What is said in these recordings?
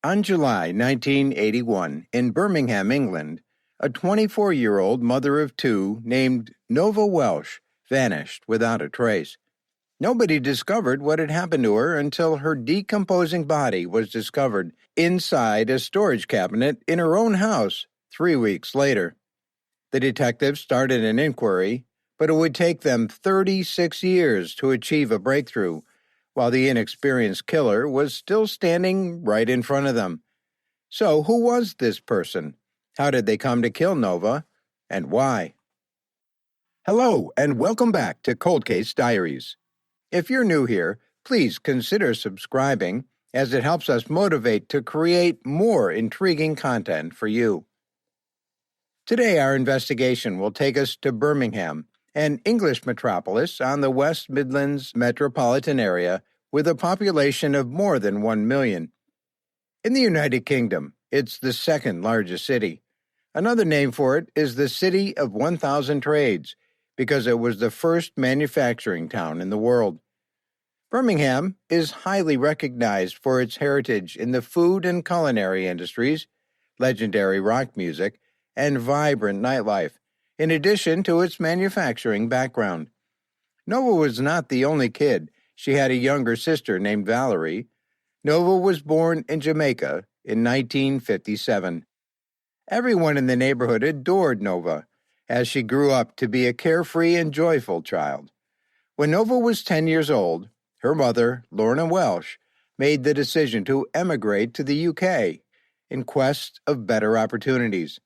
On July 1981, in Birmingham, England, a 24-year-old mother of two named Nova Welsh vanished without a trace. Nobody discovered what had happened to her until her decomposing body was discovered inside a storage cabinet in her own house 3 weeks later. The detectives started an inquiry, but it would take them 36 years to achieve a breakthrough, while the inexperienced killer was still standing right in front of them. So, who was this person? How did they come to kill Nova? And why? Hello, and welcome back to Cold Case Diaries. If you're new here, please consider subscribing, as it helps us motivate to create more intriguing content for you. Today, our investigation will take us to Birmingham, an English metropolis on the West Midlands metropolitan area with a population of more than 1 million. In the United Kingdom, it's the second largest city. Another name for it is the City of 1,000 Trades, because it was the first manufacturing town in the world. Birmingham is highly recognized for its heritage in the food and culinary industries, legendary rock music, and vibrant nightlife, in addition to its manufacturing background. Nova was not the only kid. She had a younger sister named Valerie. Nova was born in Jamaica in 1957. Everyone in the neighborhood adored Nova, as she grew up to be a carefree and joyful child. When Nova was 10 years old, her mother, Lorna Welsh, made the decision to emigrate to the UK in quest of better opportunities.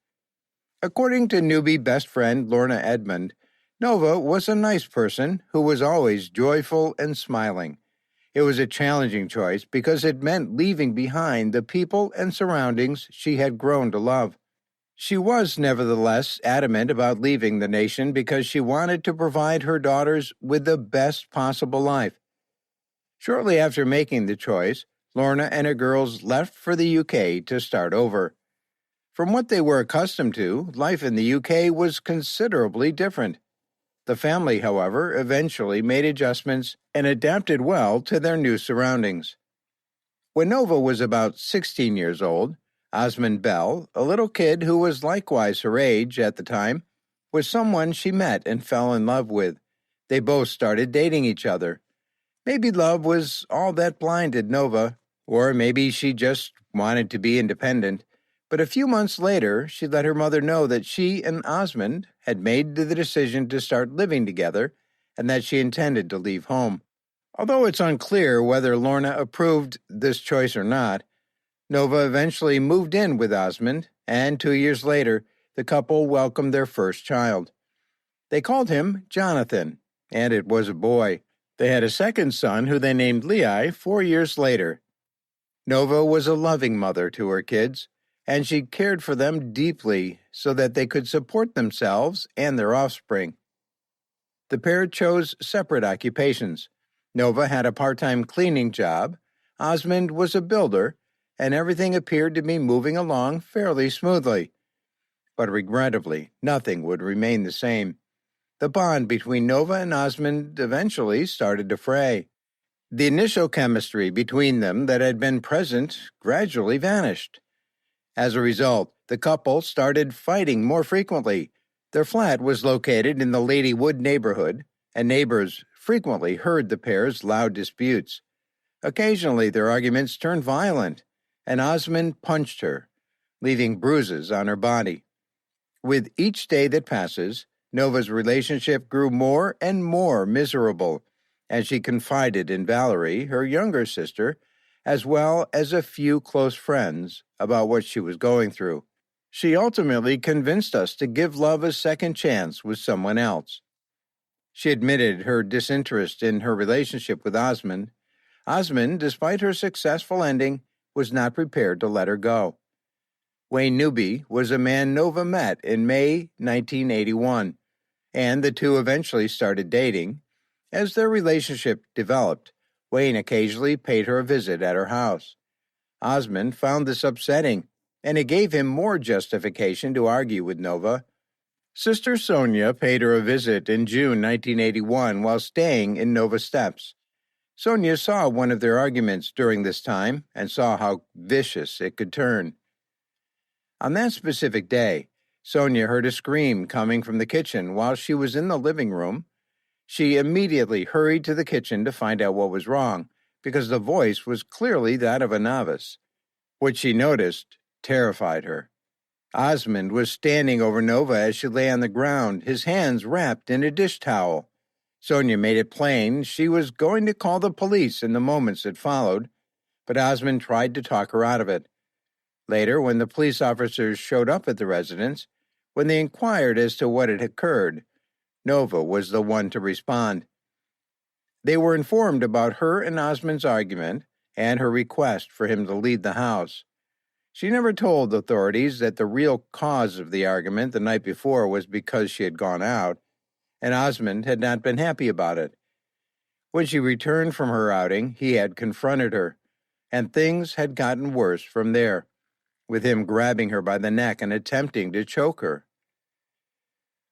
According to newbie best friend Lorna Edmond, Nova was a nice person who was always joyful and smiling. It was a challenging choice because it meant leaving behind the people and surroundings she had grown to love. She was nevertheless adamant about leaving the nation because she wanted to provide her daughters with the best possible life. Shortly after making the choice, Lorna and her girls left for the UK to start over. From what they were accustomed to, life in the UK was considerably different. The family, however, eventually made adjustments and adapted well to their new surroundings. When Nova was about 16 years old, Osmond Bell, a little kid who was likewise her age at the time, was someone she met and fell in love with. They both started dating each other. Maybe love was all that blinded Nova, or maybe she just wanted to be independent. But a few months later, she let her mother know that she and Osmond had made the decision to start living together and that she intended to leave home. Although it's unclear whether Lorna approved this choice or not, Nova eventually moved in with Osmond, and 2 years later, the couple welcomed their first child. They called him Jonathan, and it was a boy. They had a second son who they named Lehi 4 years later. Nova was a loving mother to her kids, and she cared for them deeply so that they could support themselves and their offspring. The pair chose separate occupations. Nova had a part-time cleaning job, Osmond was a builder, and everything appeared to be moving along fairly smoothly. But regrettably, nothing would remain the same. The bond between Nova and Osmond eventually started to fray. The initial chemistry between them that had been present gradually vanished. As a result, the couple started fighting more frequently. Their flat was located in the Ladywood neighborhood, and neighbors frequently heard the pair's loud disputes. Occasionally, their arguments turned violent, and Osmond punched her, leaving bruises on her body. With each day that passes, Nova's relationship grew more and more miserable, as she confided in Valerie, her younger sister, as well as a few close friends, about what she was going through. She ultimately convinced us to give love a second chance with someone else. She admitted her disinterest in her relationship with Osmond. Osmond, despite her successful ending, was not prepared to let her go. Wayne Newby was a man Nova met in May 1981, and the two eventually started dating. As their relationship developed, Wayne occasionally paid her a visit at her house. Osmond found this upsetting, and it gave him more justification to argue with Nova. Sister Sonia paid her a visit in June 1981 while staying in Nova Steps. Sonia saw one of their arguments during this time and saw how vicious it could turn. On that specific day, Sonia heard a scream coming from the kitchen while she was in the living room. She immediately hurried to the kitchen to find out what was wrong, because the voice was clearly that of a novice. What she noticed terrified her. Osmond was standing over Nova as she lay on the ground, his hands wrapped in a dish towel. Sonia made it plain she was going to call the police in the moments that followed, but Osmond tried to talk her out of it. Later, when the police officers showed up at the residence, when they inquired as to what had occurred, Nova was the one to respond. They were informed about her and Osmond's argument and her request for him to leave the house. She never told authorities that the real cause of the argument the night before was because she had gone out, and Osmond had not been happy about it. When she returned from her outing, he had confronted her, and things had gotten worse from there, with him grabbing her by the neck and attempting to choke her.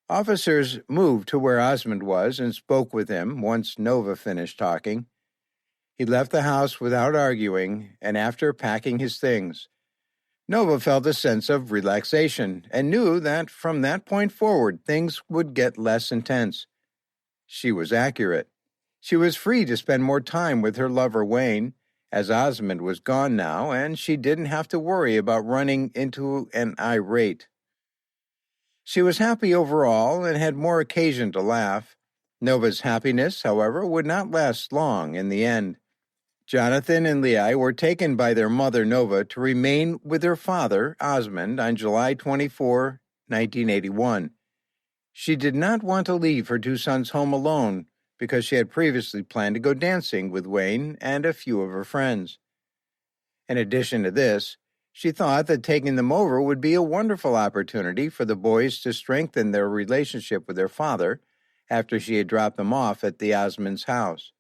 Officers moved to where Osmond was and spoke with him once Nova finished talking. He left the house without arguing, and after packing his things, Nova felt a sense of relaxation and knew that from that point forward things would get less intense. She was accurate. She was free to spend more time with her lover Wayne, as Osmond was gone now, and she didn't have to worry about running into an irate. She was happy overall and had more occasion to laugh. Nova's happiness, however, would not last long in the end. Jonathan and Leah were taken by their mother, Nova, to remain with their father, Osmond, on July 24, 1981. She did not want to leave her two sons home alone because she had previously planned to go dancing with Wayne and a few of her friends. In addition to this, she thought that taking them over would be a wonderful opportunity for the boys to strengthen their relationship with their father after she had dropped them off at the Osmonds' house.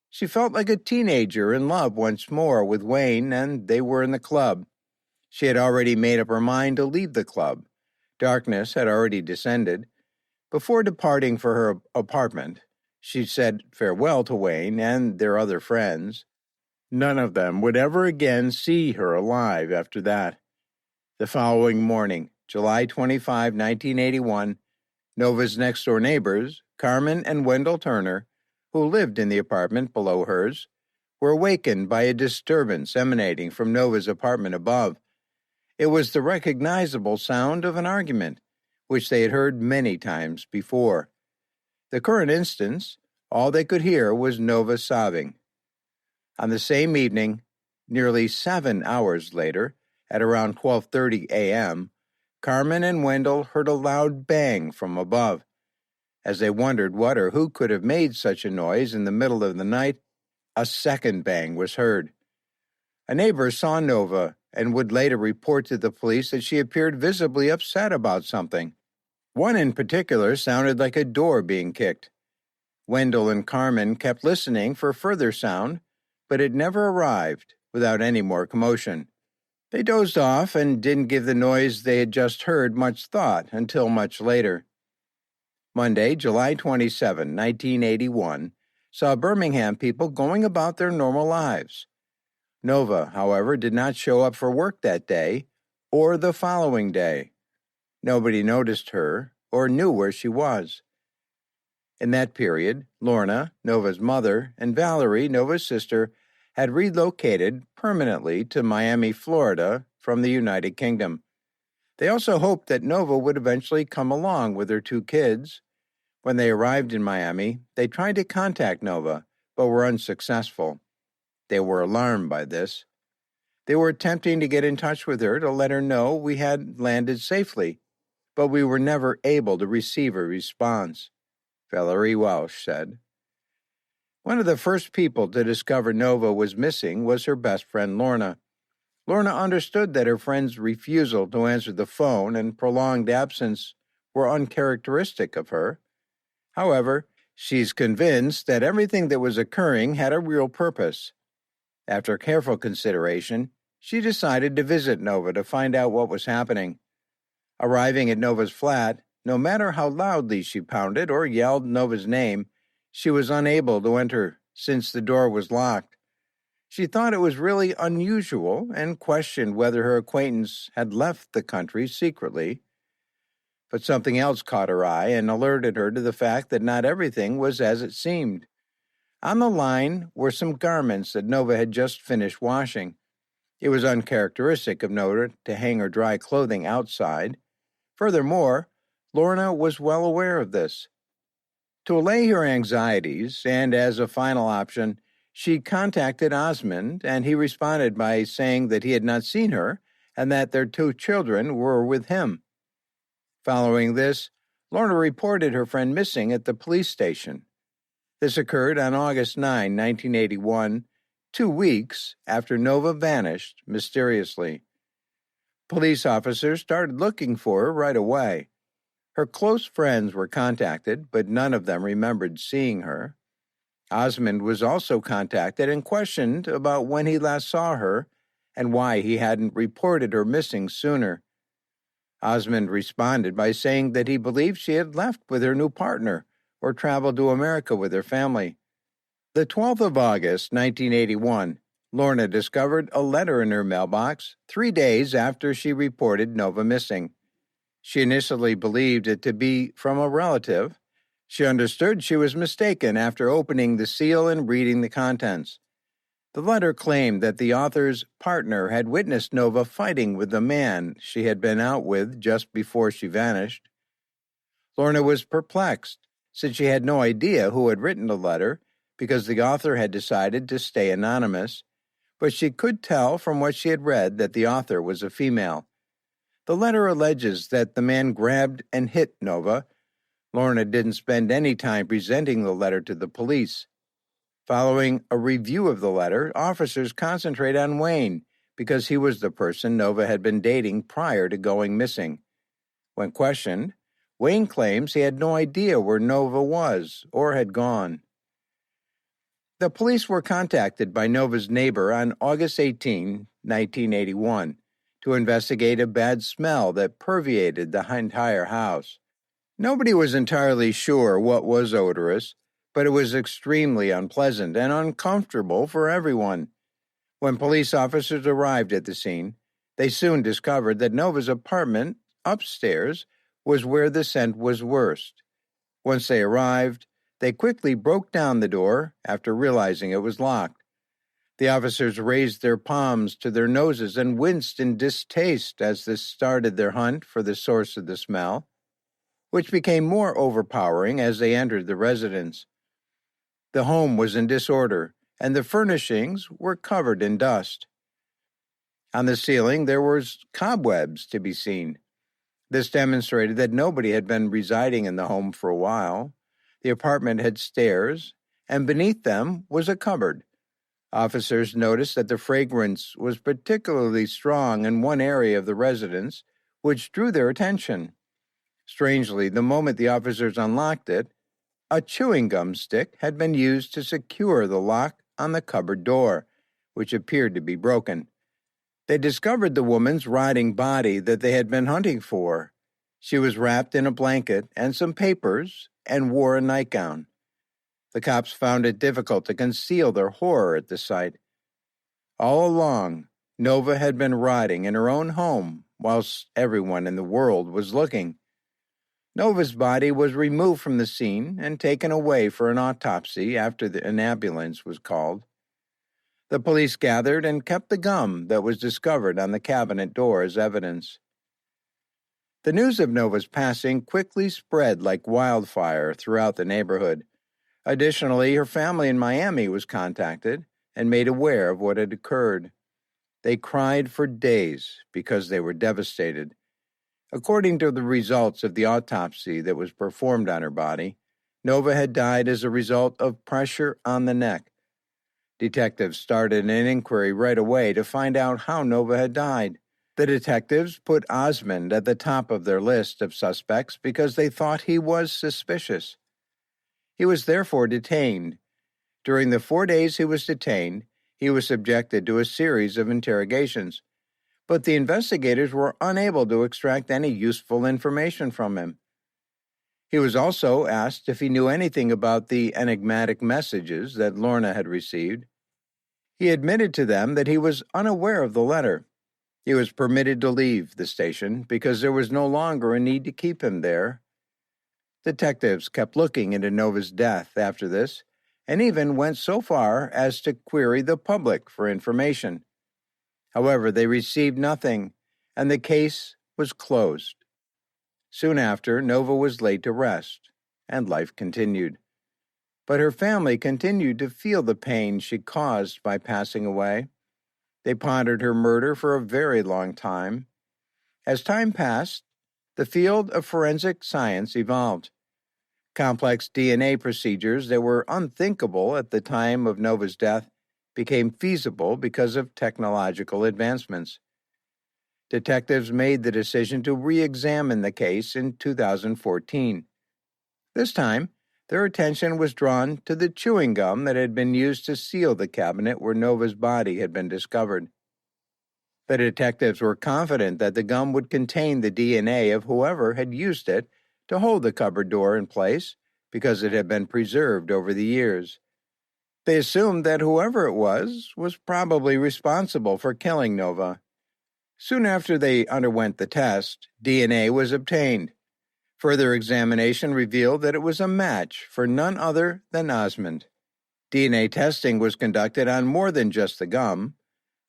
She felt like a teenager in love once more with Wayne, and they were in the club. She had already made up her mind to leave the club. Darkness had already descended. Before departing for her apartment, she said farewell to Wayne and their other friends. None of them would ever again see her alive after that. The following morning, July 25, 1981, Nova's next-door neighbors, Carmen and Wendell Turner, who lived in the apartment below hers, were awakened by a disturbance emanating from Nova's apartment above. It was the recognizable sound of an argument, which they had heard many times before. The current instance, all they could hear was Nova sobbing. On the same evening, nearly 7 hours later, at around 12:30 a.m., Carmen and Wendell heard a loud bang from above. As they wondered what or who could have made such a noise in the middle of the night, a second bang was heard. A neighbor saw Nova and would later report to the police that she appeared visibly upset about something. One in particular sounded like a door being kicked. Wendell and Carmen kept listening for further sound, but it never arrived without any more commotion. They dozed off and didn't give the noise they had just heard much thought until much later. Monday, July 27, 1981, saw Birmingham people going about their normal lives. Nova, however, did not show up for work that day or the following day. Nobody noticed her or knew where she was. In that period, Lorna, Nova's mother, and Valerie, Nova's sister, had relocated permanently to Miami, Florida, from the United Kingdom. They also hoped that Nova would eventually come along with her two kids. When they arrived in Miami, they tried to contact Nova, but were unsuccessful. They were alarmed by this. They were attempting to get in touch with her to let her know we had landed safely, but we were never able to receive a response, Valerie Welsh said. One of the first people to discover Nova was missing was her best friend Lorna. Lorna understood that her friend's refusal to answer the phone and prolonged absence were uncharacteristic of her. However, she's convinced that everything that was occurring had a real purpose. After careful consideration, she decided to visit Nova to find out what was happening. Arriving at Nova's flat, no matter how loudly she pounded or yelled Nova's name, she was unable to enter since the door was locked. She thought it was really unusual and questioned whether her acquaintance had left the country secretly. But something else caught her eye and alerted her to the fact that not everything was as it seemed. On the line were some garments that Nova had just finished washing. It was uncharacteristic of Nova to hang her dry clothing outside. Furthermore, Lorna was well aware of this. To allay her anxieties, and as a final option, she contacted Osmond, and he responded by saying that he had not seen her and that their 2 children were with him. Following this, Lorna reported her friend missing at the police station. This occurred on August 9, 1981, 2 weeks after Nova vanished mysteriously. Police officers started looking for her right away. Her close friends were contacted, but none of them remembered seeing her. Osmond was also contacted and questioned about when he last saw her and why he hadn't reported her missing sooner. Osmond responded by saying that he believed she had left with her new partner or traveled to America with her family. The 12th of August, 1981, Lorna discovered a letter in her mailbox 3 days after she reported Nova missing. She initially believed it to be from a relative. She understood she was mistaken after opening the seal and reading the contents. The letter claimed that the author's partner had witnessed Nova fighting with the man she had been out with just before she vanished. Lorna was perplexed, since she had no idea who had written the letter because the author had decided to stay anonymous, but she could tell from what she had read that the author was a female. The letter alleges that the man grabbed and hit Nova. Lorna didn't spend any time presenting the letter to the police. Following a review of the letter, officers concentrate on Wayne because he was the person Nova had been dating prior to going missing. When questioned, Wayne claims he had no idea where Nova was or had gone. The police were contacted by Nova's neighbor on August 18, 1981, to investigate a bad smell that permeated the entire house. Nobody was entirely sure what was odorous, but it was extremely unpleasant and uncomfortable for everyone. When police officers arrived at the scene, they soon discovered that Nova's apartment upstairs was where the scent was worst. Once they arrived, they quickly broke down the door after realizing it was locked. The officers raised their palms to their noses and winced in distaste as they started their hunt for the source of the smell, which became more overpowering as they entered the residence. The home was in disorder, and the furnishings were covered in dust. On the ceiling, there were cobwebs to be seen. This demonstrated that nobody had been residing in the home for a while. The apartment had stairs, and beneath them was a cupboard. Officers noticed that the fragrance was particularly strong in one area of the residence, which drew their attention. Strangely, the moment the officers unlocked it, a chewing gum stick had been used to secure the lock on the cupboard door, which appeared to be broken. They discovered the woman's rotting body that they had been hunting for. She was wrapped in a blanket and some papers and wore a nightgown. The cops found it difficult to conceal their horror at the sight. All along, Nova had been rotting in her own home whilst everyone in the world was looking. Nova's body was removed from the scene and taken away for an autopsy after an ambulance was called. The police gathered and kept the gum that was discovered on the cabinet door as evidence. The news of Nova's passing quickly spread like wildfire throughout the neighborhood. Additionally, her family in Miami was contacted and made aware of what had occurred. They cried for days because they were devastated. According to the results of the autopsy that was performed on her body, Nova had died as a result of pressure on the neck. Detectives started an inquiry right away to find out how Nova had died. The detectives put Osmond at the top of their list of suspects because they thought he was suspicious. He was therefore detained. During the 4 days he was detained, he was subjected to a series of interrogations, but the investigators were unable to extract any useful information from him. He was also asked if he knew anything about the enigmatic messages that Lorna had received. He admitted to them that he was unaware of the letter. He was permitted to leave the station because there was no longer a need to keep him there. Detectives kept looking into Nova's death after this, and even went so far as to query the public for information. However, they received nothing, and the case was closed. Soon after, Nova was laid to rest, and life continued. But her family continued to feel the pain she caused by passing away. They pondered her murder for a very long time. As time passed, the field of forensic science evolved. Complex DNA procedures that were unthinkable at the time of Nova's death became feasible because of technological advancements. Detectives made the decision to re-examine the case in 2014. This time, their attention was drawn to the chewing gum that had been used to seal the cabinet where Nova's body had been discovered. The detectives were confident that the gum would contain the DNA of whoever had used it to hold the cupboard door in place because it had been preserved over the years. They assumed that whoever it was probably responsible for killing Nova. Soon after they underwent the test, DNA was obtained. Further examination revealed that it was a match for none other than Osmond. DNA testing was conducted on more than just the gum.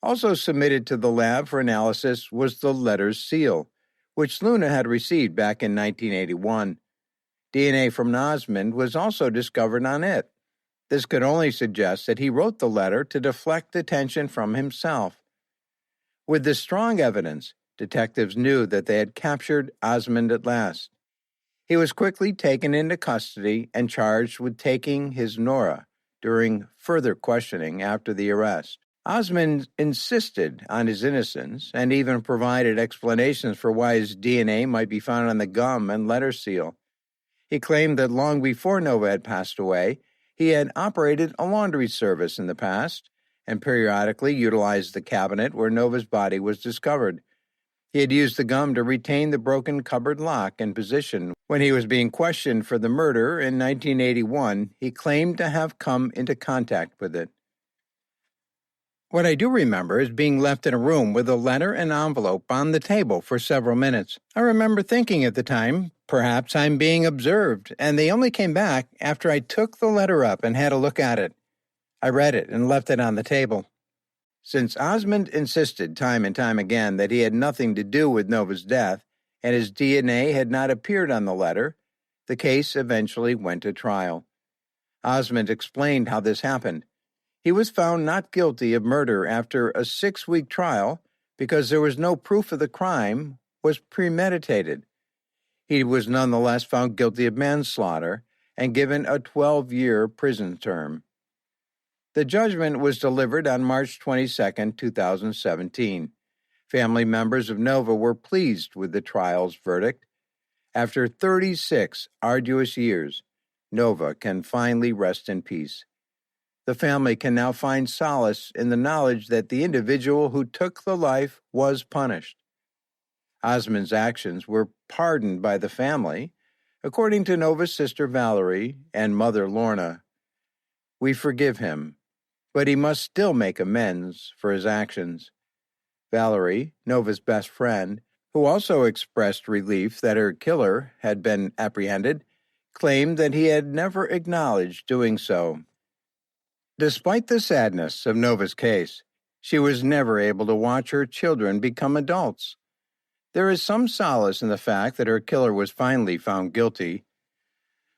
Also submitted to the lab for analysis was the letter's seal, which Luna had received back in 1981. DNA from Osmond was also discovered on it. This could only suggest that he wrote the letter to deflect attention from himself. With this strong evidence, detectives knew that they had captured Osmond at last. He was quickly taken into custody and charged with taking his Nora during further questioning after the arrest. Osmond insisted on his innocence and even provided explanations for why his DNA might be found on the gum and letter seal. He claimed that long before Nova had passed away, he had operated a laundry service in the past and periodically utilized the cabinet where Nova's body was discovered. He had used the gum to retain the broken cupboard lock in position. When he was being questioned for the murder in 1981, he claimed to have come into contact with it. What I do remember is being left in a room with a letter and envelope on the table for several minutes. I remember thinking at the time, perhaps I'm being observed, and they only came back after I took the letter up and had a look at it. I read it and left it on the table. Since Osmond insisted time and time again that he had nothing to do with Nova's death and his DNA had not appeared on the letter, the case eventually went to trial. Osmond explained how this happened. He was found not guilty of murder after a 6-week trial because there was no proof of the crime was premeditated. He was nonetheless found guilty of manslaughter and given a 12-year prison term. The judgment was delivered on March 22, 2017. Family members of Nova were pleased with the trial's verdict. After 36 arduous years, Nova can finally rest in peace. The family can now find solace in the knowledge that the individual who took the life was punished. Osmond's actions were pardoned by the family, according to Nova's sister Valerie and mother Lorna. We forgive him, but he must still make amends for his actions. Valerie, Nova's best friend, who also expressed relief that her killer had been apprehended, claimed that he had never acknowledged doing so. Despite the sadness of Nova's case, she was never able to watch her children become adults. There is some solace in the fact that her killer was finally found guilty.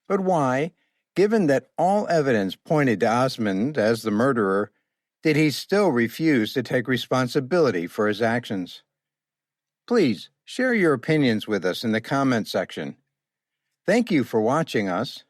But why, given that all evidence pointed to Osmond as the murderer, did he still refuse to take responsibility for his actions? Please share your opinions with us in the comment section. Thank you for watching us.